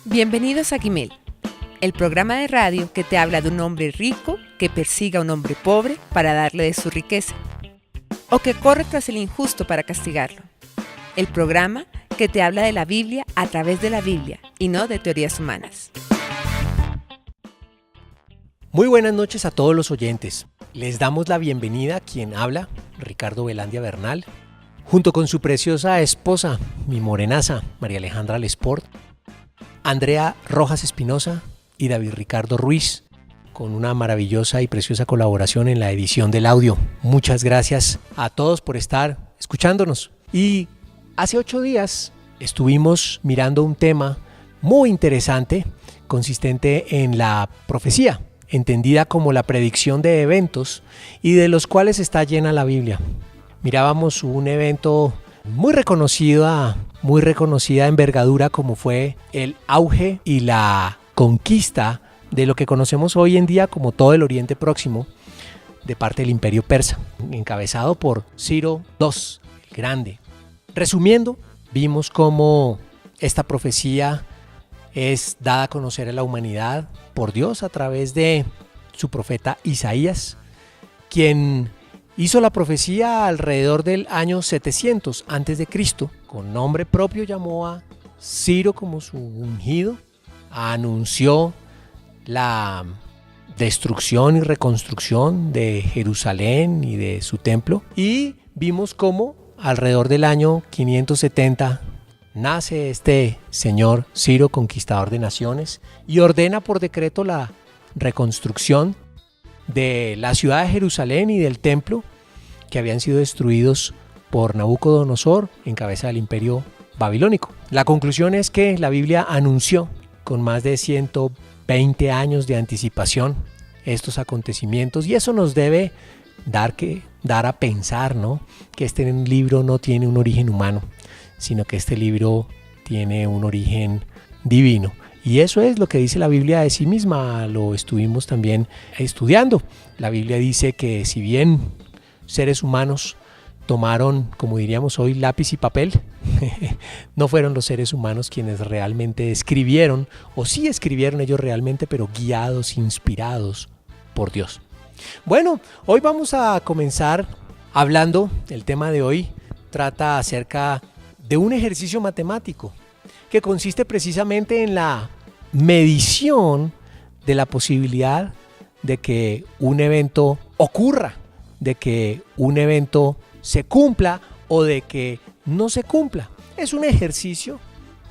Bienvenidos a Gimel, el programa de radio que te habla de un hombre rico que persiga a un hombre pobre para darle de su riqueza, o que corre tras el injusto para castigarlo. El programa que te habla de la Biblia a través de la Biblia y no de teorías humanas. Muy buenas noches a todos los oyentes. Les damos la bienvenida a quien habla, Ricardo Velandia Bernal, junto con su preciosa esposa, mi morenaza, María Alejandra Lesport, Andrea Rojas Espinosa y David Ricardo Ruiz, con una maravillosa y preciosa colaboración en la edición del audio. Muchas gracias a todos por estar escuchándonos. Y hace 8 días estuvimos mirando un tema muy interesante, consistente en la profecía, entendida como la predicción de eventos y de los cuales está llena la Biblia. Mirábamos un evento muy reconocida envergadura como fue el auge y la conquista de lo que conocemos hoy en día como todo el Oriente Próximo de parte del Imperio Persa, encabezado por Ciro II, el Grande. Resumiendo, vimos cómo esta profecía es dada a conocer a la humanidad por Dios a través de su profeta Isaías, quien hizo la profecía alrededor del año 700 a.C. Con nombre propio llamó a Ciro como su ungido, anunció la destrucción y reconstrucción de Jerusalén y de su templo, y vimos cómo alrededor del año 570 nace este señor Ciro, conquistador de naciones, y ordena por decreto la reconstrucción de la ciudad de Jerusalén y del templo que habían sido destruidos por Nabucodonosor en cabeza del imperio babilónico. La conclusión es que la Biblia anunció con más de 120 años de anticipación estos acontecimientos, y eso nos debe dar a pensar, ¿no?, que este libro no tiene un origen humano, sino que este libro tiene un origen divino. Y eso es lo que dice la Biblia de sí misma, lo estuvimos también estudiando. La Biblia dice que si bien seres humanos tomaron, como diríamos hoy, lápiz y papel, no fueron los seres humanos quienes realmente escribieron, o sí escribieron ellos realmente, pero guiados, inspirados por Dios. Bueno, hoy vamos a comenzar hablando, el tema de hoy trata acerca de un ejercicio matemático que consiste precisamente en la medición de la posibilidad de que un evento ocurra, de que un evento se cumpla o de que no se cumpla. Es un ejercicio,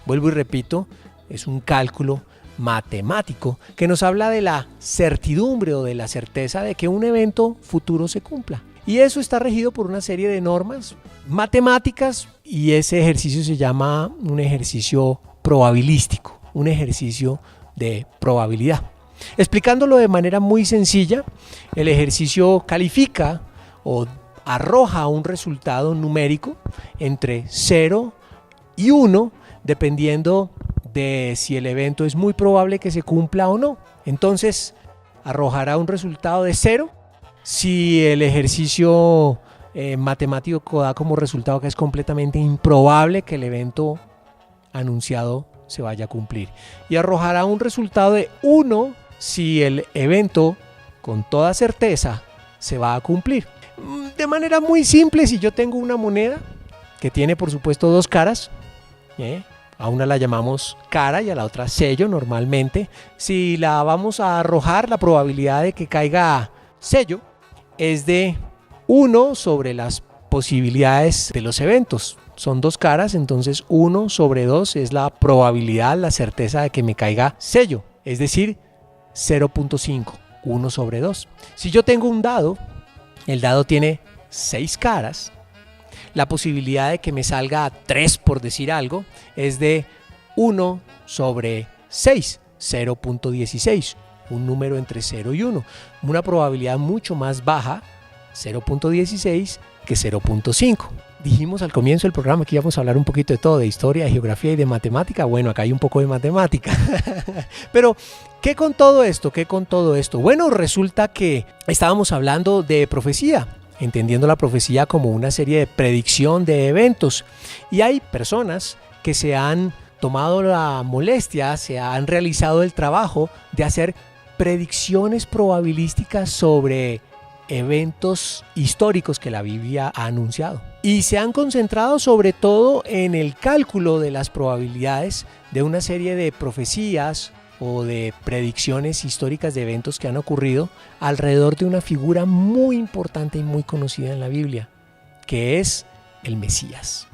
vuelvo y repito, es un cálculo matemático que nos habla de la certidumbre o de la certeza de que un evento futuro se cumpla. Y eso está regido por una serie de normas matemáticas, y ese ejercicio se llama un ejercicio probabilístico, un ejercicio de probabilidad. Explicándolo de manera muy sencilla, el ejercicio califica o arroja un resultado numérico entre 0 y 1, dependiendo de si el evento es muy probable que se cumpla o no. Entonces, arrojará un resultado de 0 si el ejercicio matemático da como resultado que es completamente improbable que el evento anunciado se vaya a cumplir, y arrojará un resultado de 1 si el evento con toda certeza se va a cumplir. De manera muy simple, si yo tengo una moneda que tiene por supuesto 2 caras, a una la llamamos cara y a la otra sello normalmente. Si la vamos a arrojar, la probabilidad de que caiga sello es de 1 sobre las posibilidades de los eventos. Son 2 caras, entonces 1 sobre 2 es la probabilidad, la certeza de que me caiga sello, es decir, 0.5, 1 sobre 2. Si yo tengo un dado, el dado tiene 6 caras, la posibilidad de que me salga 3, por decir algo, es de 1 sobre 6, 0.16, un número entre 0 y 1, una probabilidad mucho más baja, 0.16, que 0.5. Dijimos al comienzo del programa que íbamos a hablar un poquito de todo, de historia, de geografía y de matemática. Bueno, acá hay un poco de matemática. Pero, ¿qué con todo esto? Bueno, resulta que estábamos hablando de profecía, entendiendo la profecía como una serie de predicción de eventos. Y hay personas que se han tomado la molestia, se han realizado el trabajo de hacer predicciones probabilísticas sobre eventos históricos que la Biblia ha anunciado. Y se han concentrado sobre todo en el cálculo de las probabilidades de una serie de profecías o de predicciones históricas de eventos que han ocurrido alrededor de una figura muy importante y muy conocida en la Biblia, que es el Mesías,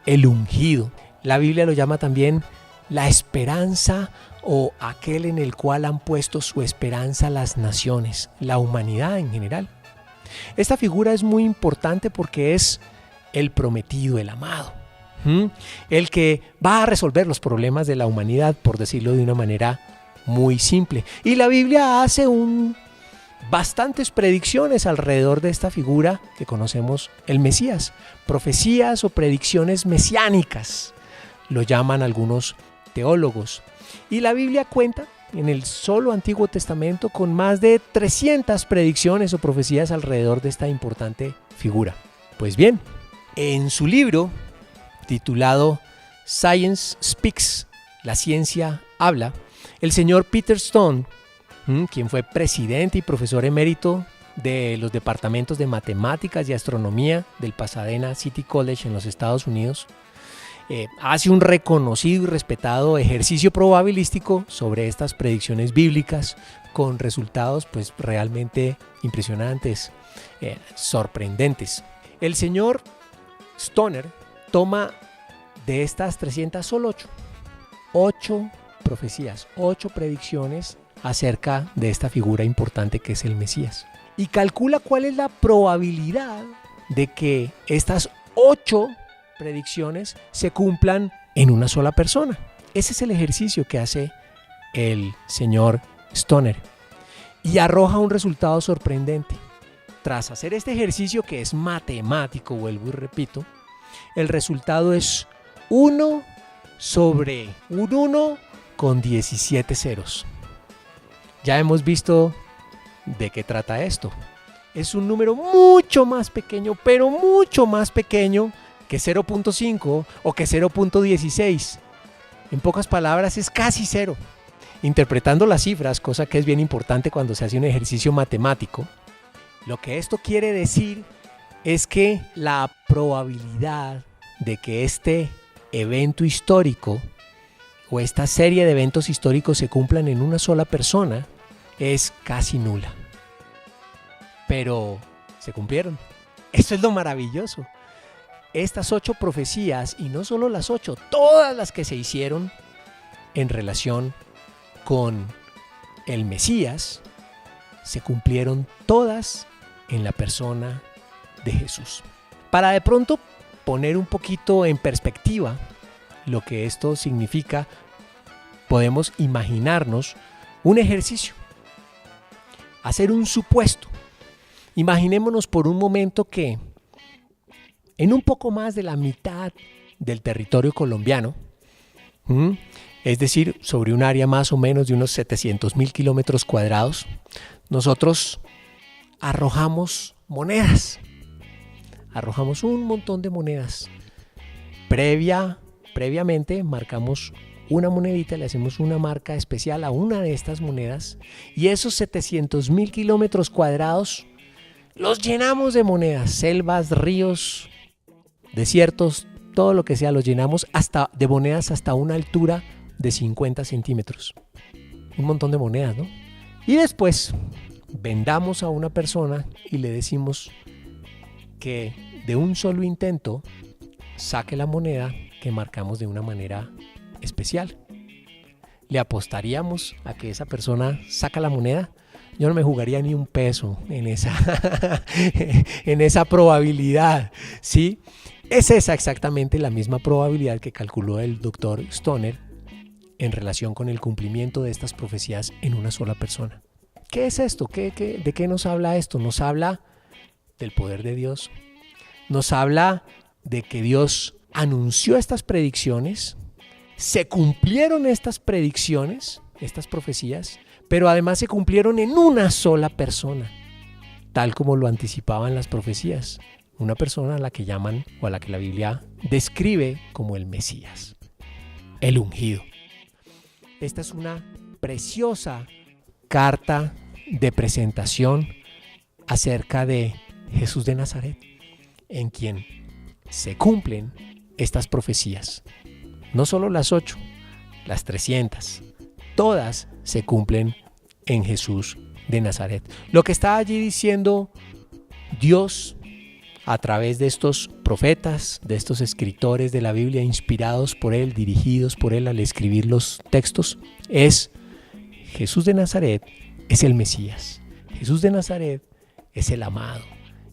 el ungido. La Biblia lo llama también la esperanza o aquel en el cual han puesto su esperanza las naciones, la humanidad en general. Esta figura es muy importante porque es el prometido, el amado, el que va a resolver los problemas de la humanidad, por decirlo de una manera muy simple. Y la Biblia hace bastantes predicciones alrededor de esta figura que conocemos, el Mesías. Profecías o predicciones mesiánicas, lo llaman algunos teólogos. Y la Biblia cuenta en el solo Antiguo Testamento con más de 300 predicciones o profecías alrededor de esta importante figura. Pues bien, en su libro titulado Science Speaks, la ciencia habla, el señor Peter Stone, quien fue presidente y profesor emérito de los departamentos de matemáticas y astronomía del Pasadena City College en los Estados Unidos, hace un reconocido y respetado ejercicio probabilístico sobre estas predicciones bíblicas con resultados pues realmente impresionantes, sorprendentes. El señor Stoner toma de estas 300 solo 8 profecías, 8 predicciones acerca de esta figura importante que es el Mesías. Y calcula cuál es la probabilidad de que estas 8 predicciones se cumplan en una sola persona. Ese es el ejercicio que hace el señor Stoner y arroja un resultado sorprendente. Tras hacer este ejercicio que es matemático, vuelvo y repito, el resultado es 1 sobre un 1 con 17 ceros. Ya hemos visto de qué trata esto. Es un número mucho más pequeño, pero mucho más pequeño que 0.5 o que 0.16. En pocas palabras, es casi cero. Interpretando las cifras, cosa que es bien importante cuando se hace un ejercicio matemático, lo que esto quiere decir es que la probabilidad de que este evento histórico o esta serie de eventos históricos se cumplan en una sola persona es casi nula. Pero se cumplieron. Eso es lo maravilloso. Estas 8 profecías, y no solo las 8, todas las que se hicieron en relación con el Mesías, se cumplieron todas en la persona de Jesús. Para de pronto poner un poquito en perspectiva lo que esto significa, podemos imaginarnos un ejercicio, hacer un supuesto. Imaginémonos por un momento que en un poco más de la mitad del territorio colombiano, es decir, sobre un área más o menos de unos 700,000 kilómetros cuadrados, nosotros arrojamos monedas. Arrojamos un montón de monedas. Previamente marcamos una monedita, le hacemos una marca especial a una de estas monedas y esos 700,000 kilómetros cuadrados los llenamos de monedas, selvas, ríos, desiertos, todo lo que sea, los llenamos de monedas hasta una altura de 50 centímetros. Un montón de monedas, ¿no? Y después vendamos a una persona y le decimos que de un solo intento saque la moneda que marcamos de una manera especial. ¿Le apostaríamos a que esa persona saca la moneda? Yo no me jugaría ni un peso en esa probabilidad, ¿sí? Es esa exactamente la misma probabilidad que calculó el doctor Stoner en relación con el cumplimiento de estas profecías en una sola persona. ¿Qué es esto? ¿De qué nos habla esto? Nos habla del poder de Dios. Nos habla de que Dios anunció estas predicciones, se cumplieron estas predicciones, estas profecías, pero además se cumplieron en una sola persona, tal como lo anticipaban las profecías. Una persona a la que llaman o a la que la Biblia describe como el Mesías. el ungido. Esta es una preciosa carta de presentación acerca de Jesús de Nazaret, en quien se cumplen estas profecías. No solo las 8, las 300, todas se cumplen en Jesús de Nazaret. Lo que está allí diciendo Dios a través de estos profetas, de estos escritores de la Biblia, inspirados por Él, dirigidos por Él al escribir los textos, es: Jesús de Nazaret es el Mesías. Jesús de Nazaret es el amado.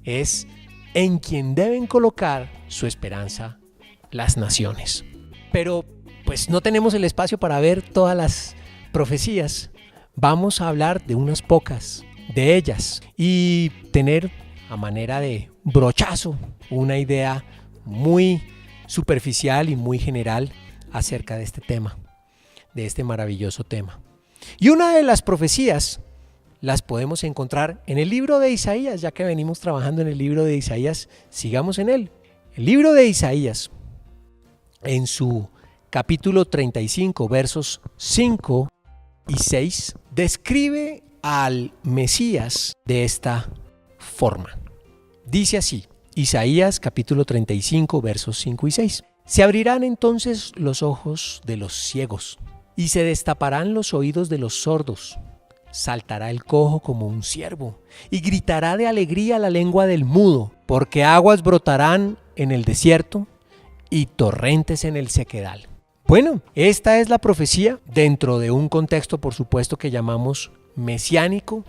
Es en quien deben colocar su esperanza las naciones. Pero pues no tenemos el espacio para ver todas las profecías. Vamos a hablar de unas pocas de ellas y tener a manera de brochazo una idea muy superficial y muy general acerca de este tema, de este maravilloso tema. Y una de las profecías las podemos encontrar en el libro de Isaías. Ya que venimos trabajando en el libro de Isaías, sigamos en él. El libro de Isaías, en su capítulo 35, versos 5 y 6, describe al Mesías de esta forma. Dice así, Isaías capítulo 35, versos 5 y 6. Se abrirán entonces los ojos de los ciegos y se destaparán los oídos de los sordos. Saltará el cojo como un ciervo y gritará de alegría la lengua del mudo, porque aguas brotarán en el desierto y torrentes en el sequedal. Bueno, esta es la profecía dentro de un contexto, por supuesto, que llamamos mesiánico,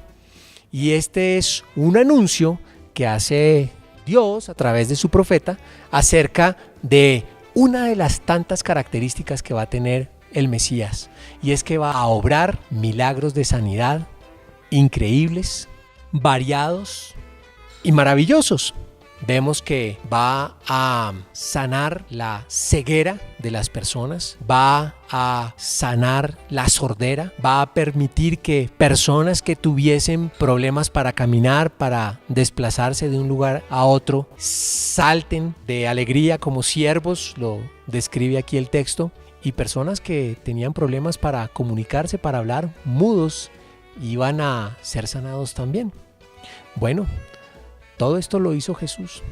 y este es un anuncio que hace Dios a través de su profeta acerca de una de las tantas características que va a tener el Mesías, y es que va a obrar milagros de sanidad increíbles, variados y maravillosos. Vemos que va a sanar la ceguera de las personas, va a sanar la sordera, va a permitir que personas que tuviesen problemas para caminar, para desplazarse de un lugar a otro, salten de alegría como ciervos, lo describe aquí el texto, y personas que tenían problemas para comunicarse, para hablar, mudos, iban a ser sanados también. Bueno, todo esto lo hizo Jesús.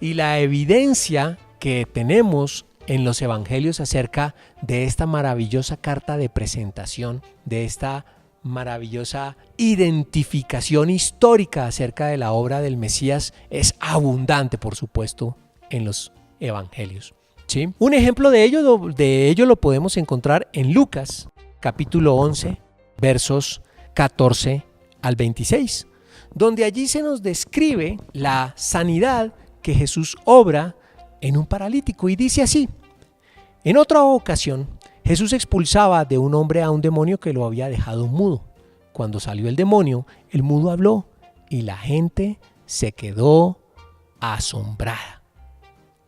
Y la evidencia que tenemos en los evangelios acerca de esta maravillosa carta de presentación, de esta maravillosa identificación histórica acerca de la obra del Mesías, es abundante, por supuesto, en los evangelios. ¿Sí? Un ejemplo de ello lo podemos encontrar en Lucas, capítulo 11, versos 14 al 26, donde allí se nos describe la sanidad que Jesús obra en un paralítico, y dice así: en otra ocasión, Jesús expulsaba de un hombre a un demonio que lo había dejado mudo. Cuando salió el demonio, el mudo habló y la gente se quedó asombrada.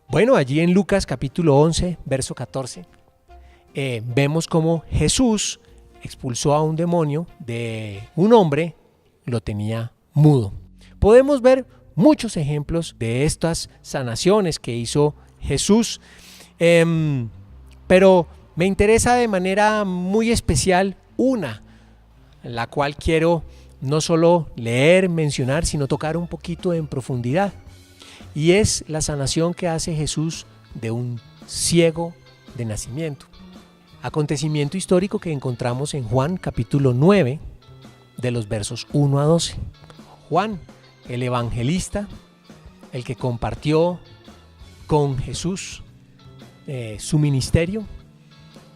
Bueno, allí en Lucas capítulo 11, verso 14, vemos cómo Jesús expulsó a un demonio de un hombre, lo tenía mudo. Podemos ver muchos ejemplos de estas sanaciones que hizo Jesús, pero me interesa de manera muy especial una, la cual quiero no solo leer, mencionar, sino tocar un poquito en profundidad. Y es la sanación que hace Jesús de un ciego de nacimiento. Acontecimiento histórico que encontramos en Juan capítulo 9, de los versos 1 a 12. Juan, el evangelista, el que compartió con Jesús su ministerio,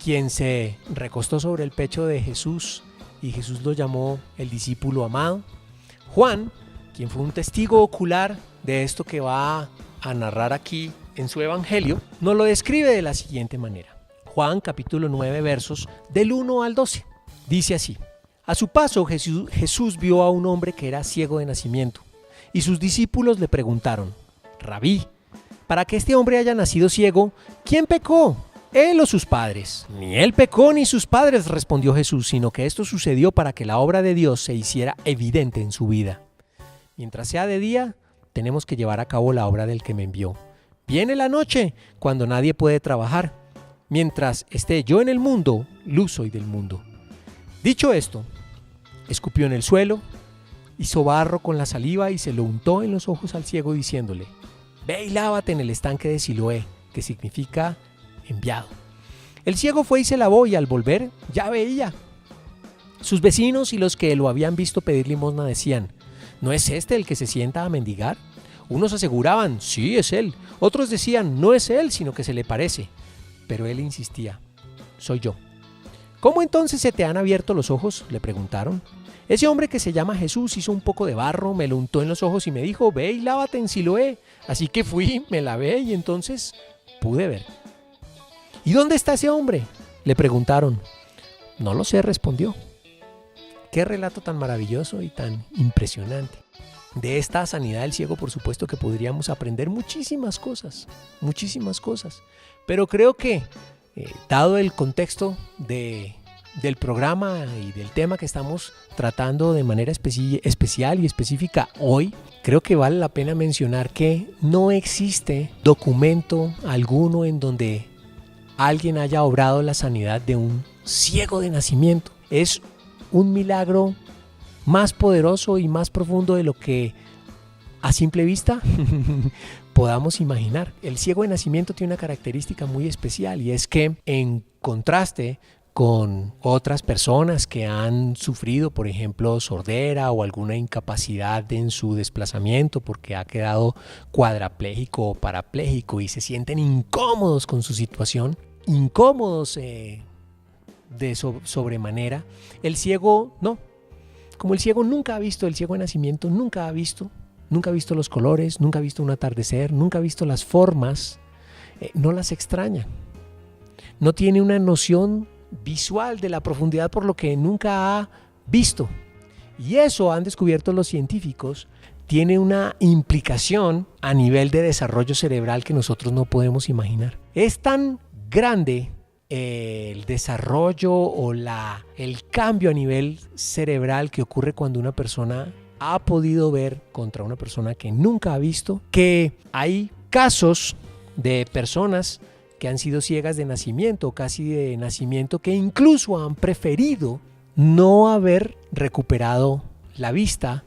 quien se recostó sobre el pecho de Jesús y Jesús lo llamó el discípulo amado. Juan, quien fue un testigo ocular de esto que va a narrar aquí en su evangelio, nos lo describe de la siguiente manera. Juan capítulo 9, versos del 1 al 12. Dice así: a su paso Jesús vio a un hombre que era ciego de nacimiento, y sus discípulos le preguntaron: Rabí, para que este hombre haya nacido ciego, ¿quién pecó, él o sus padres? Ni él pecó ni sus padres, respondió Jesús, sino que esto sucedió para que la obra de Dios se hiciera evidente en su vida. Mientras sea de día, tenemos que llevar a cabo la obra del que me envió. Viene la noche, cuando nadie puede trabajar. Mientras esté yo en el mundo, luz soy del mundo. Dicho esto, escupió en el suelo, hizo barro con la saliva y se lo untó en los ojos al ciego diciéndole: ve y lávate en el estanque de Siloé, que significa enviado. El ciego fue y se lavó y al volver ya veía. Sus vecinos y los que lo habían visto pedir limosna decían: ¿no es este el que se sienta a mendigar? Unos aseguraban: sí, es él. Otros decían: no es él, sino que se le parece. Pero él insistía: soy yo. ¿Cómo entonces se te han abierto los ojos?, le preguntaron. Ese hombre que se llama Jesús hizo un poco de barro, me lo untó en los ojos y me dijo: ve y lávate en Siloé. Así que fui, me lavé y entonces pude ver. ¿Y dónde está ese hombre?, le preguntaron. No lo sé, respondió. Qué relato tan maravilloso y tan impresionante. De esta sanidad del ciego, por supuesto que podríamos aprender muchísimas cosas. Pero creo que, dado el contexto del programa y del tema que estamos tratando de manera especial y específica hoy, creo que vale la pena mencionar que no existe documento alguno en donde alguien haya obrado la sanidad de un ciego de nacimiento. Es un milagro más poderoso y más profundo de lo que a simple vista podamos imaginar. El ciego de nacimiento tiene una característica muy especial y es que, en contraste con otras personas que han sufrido, por ejemplo, sordera o alguna incapacidad en su desplazamiento porque ha quedado cuadrapléjico o parapléjico y se sienten incómodos con su situación, incómodos de sobremanera, el ciego no. Como el ciego nunca ha visto, el ciego de nacimiento nunca ha visto los colores, nunca ha visto un atardecer, nunca ha visto las formas, no las extraña. No tiene una noción visual de la profundidad por lo que nunca ha visto. Y eso, han descubierto los científicos, tiene una implicación a nivel de desarrollo cerebral que nosotros no podemos imaginar. Es tan grande el desarrollo o el cambio a nivel cerebral que ocurre cuando una persona ha podido ver contra una persona que nunca ha visto, que hay casos de personas que han sido ciegas de nacimiento, casi de nacimiento, que incluso han preferido no haber recuperado la vista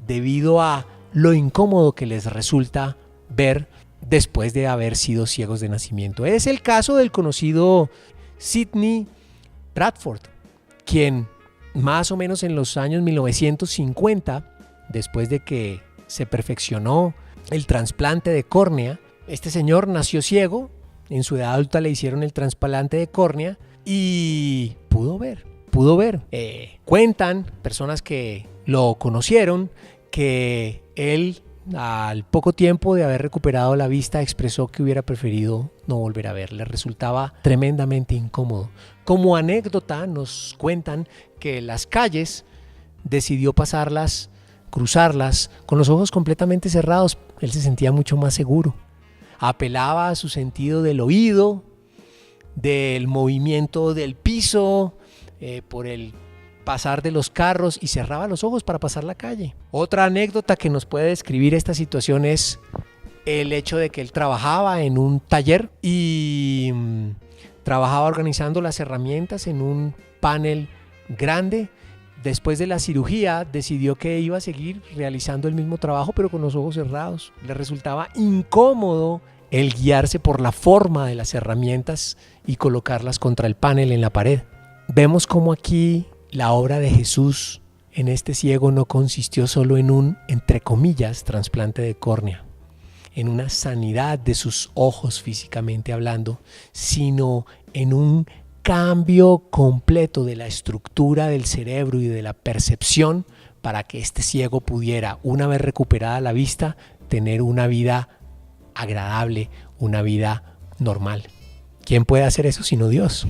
debido a lo incómodo que les resulta ver después de haber sido ciegos de nacimiento. Es el caso del conocido Sidney Bradford, quien más o menos en los años 1950, después de que se perfeccionó el trasplante de córnea, este señor nació ciego. En su edad adulta le hicieron el trasplante de córnea y pudo ver. Cuentan personas que lo conocieron que él, al poco tiempo de haber recuperado la vista, expresó que hubiera preferido no volver a ver. Le resultaba tremendamente incómodo. Como anécdota nos cuentan que las calles decidió cruzarlas con los ojos completamente cerrados. Él se sentía mucho más seguro. Apelaba a su sentido del oído, del movimiento del piso, por el pasar de los carros, y cerraba los ojos para pasar la calle. Otra anécdota que nos puede describir esta situación es el hecho de que él trabajaba en un taller y trabajaba organizando las herramientas en un panel grande. Después de la cirugía decidió que iba a seguir realizando el mismo trabajo pero con los ojos cerrados. Le resultaba incómodo el guiarse por la forma de las herramientas y colocarlas contra el panel en la pared. Vemos cómo aquí la obra de Jesús en este ciego no consistió solo en un, entre comillas, trasplante de córnea, en una sanidad de sus ojos físicamente hablando, sino en un cambio completo de la estructura del cerebro y de la percepción para que este ciego pudiera, una vez recuperada la vista, tener una vida agradable, una vida normal. ¿Quién puede hacer eso sino Dios?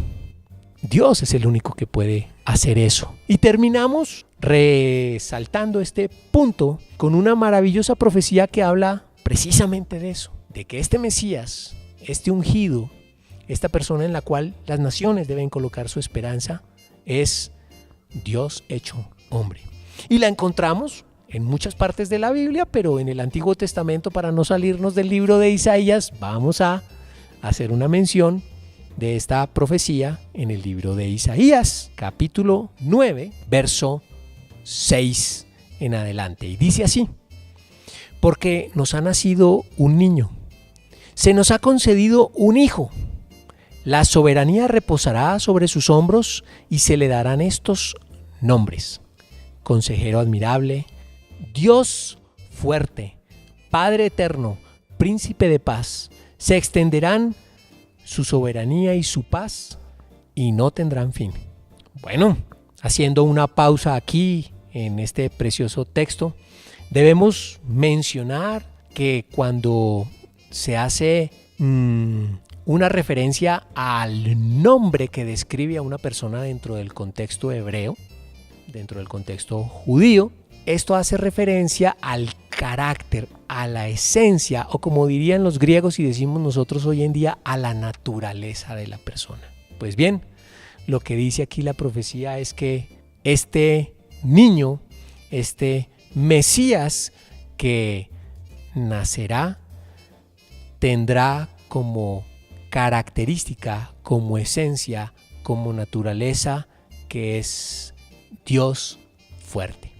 Dios es el único que puede hacer eso. Y terminamos resaltando este punto con una maravillosa profecía que habla precisamente de eso, de que este Mesías, este ungido, esta persona en la cual las naciones deben colocar su esperanza, es Dios hecho hombre. Y la encontramos en muchas partes de la Biblia, pero en el Antiguo Testamento, para no salirnos del libro de Isaías, vamos a hacer una mención de esta profecía en el libro de Isaías, capítulo 9, verso 6 en adelante. Y dice así: porque nos ha nacido un niño, se nos ha concedido un hijo, la soberanía reposará sobre sus hombros y se le darán estos nombres: Consejero admirable, Dios fuerte, Padre eterno, Príncipe de paz. Se extenderán su soberanía y su paz y no tendrán fin. Bueno, haciendo una pausa aquí en este precioso texto, debemos mencionar que cuando se hace una referencia al nombre que describe a una persona dentro del contexto hebreo, dentro del contexto judío, esto hace referencia al carácter, a la esencia, o como dirían los griegos y decimos nosotros hoy en día, a la naturaleza de la persona. Pues bien, lo que dice aquí la profecía es que este niño, este Mesías que nacerá, tendrá como característica, como esencia, como naturaleza, que es Dios fuerte.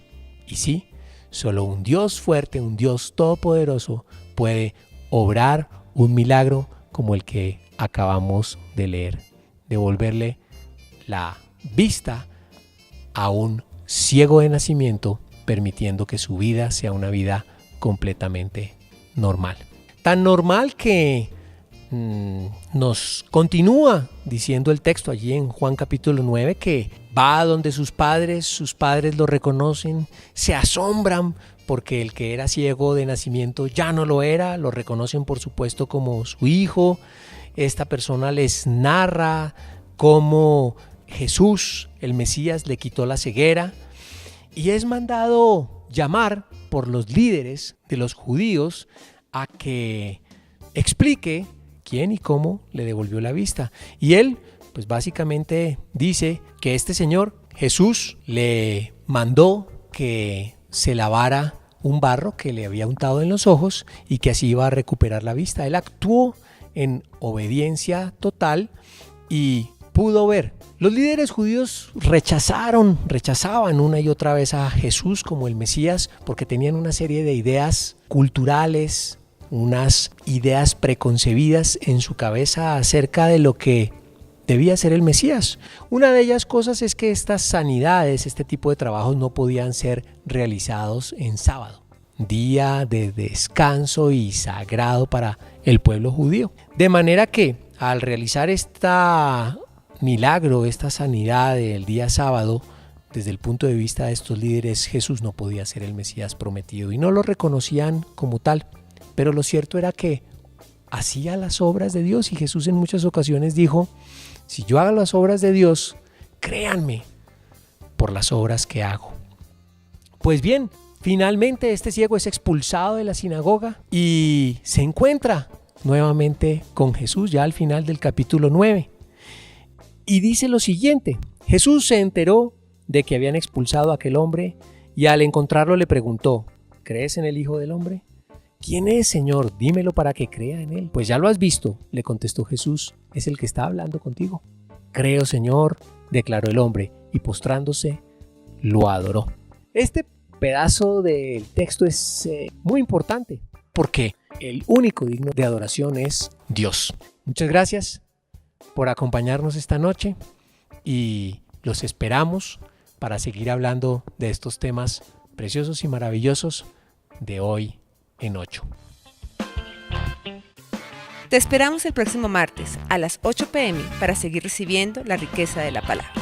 Y sí, solo un Dios fuerte, un Dios todopoderoso puede obrar un milagro como el que acabamos de leer, devolverle la vista a un ciego de nacimiento, permitiendo que su vida sea una vida completamente normal. Tan normal que nos continúa diciendo el texto allí en Juan capítulo 9 que va a donde sus padres lo reconocen, se asombran porque el que era ciego de nacimiento ya no lo era, lo reconocen por supuesto como su hijo. Esta persona les narra cómo Jesús, el Mesías, le quitó la ceguera y es mandado llamar por los líderes de los judíos a que explique quién y cómo le devolvió la vista. Y él, pues básicamente dice que este señor, Jesús, le mandó que se lavara un barro que le había untado en los ojos y que así iba a recuperar la vista. Él actuó en obediencia total y pudo ver. Los líderes judíos rechazaban una y otra vez a Jesús como el Mesías porque tenían una serie de ideas culturales, unas ideas preconcebidas en su cabeza acerca de lo que debía ser el Mesías. Una de ellas cosas es que estas sanidades, este tipo de trabajos no podían ser realizados en sábado, día de descanso y sagrado para el pueblo judío. De manera que al realizar este milagro, esta sanidad del día sábado, desde el punto de vista de estos líderes, Jesús no podía ser el Mesías prometido y no lo reconocían como tal. Pero lo cierto era que hacía las obras de Dios y Jesús en muchas ocasiones dijo: si yo hago las obras de Dios, créanme por las obras que hago. Pues bien, finalmente este ciego es expulsado de la sinagoga y se encuentra nuevamente con Jesús ya al final del capítulo 9. Y dice lo siguiente: Jesús se enteró de que habían expulsado a aquel hombre y al encontrarlo le preguntó: ¿crees en el Hijo del Hombre? ¿Quién es, Señor? Dímelo para que crea en él. Pues ya lo has visto, le contestó Jesús, es el que está hablando contigo. Creo, Señor, declaró el hombre, y postrándose, lo adoró. Este pedazo del texto es muy importante, porque el único digno de adoración es Dios. Muchas gracias por acompañarnos esta noche, y los esperamos para seguir hablando de estos temas preciosos y maravillosos de hoy en 8. Te esperamos el próximo martes a las 8 p.m. para seguir recibiendo la riqueza de la palabra.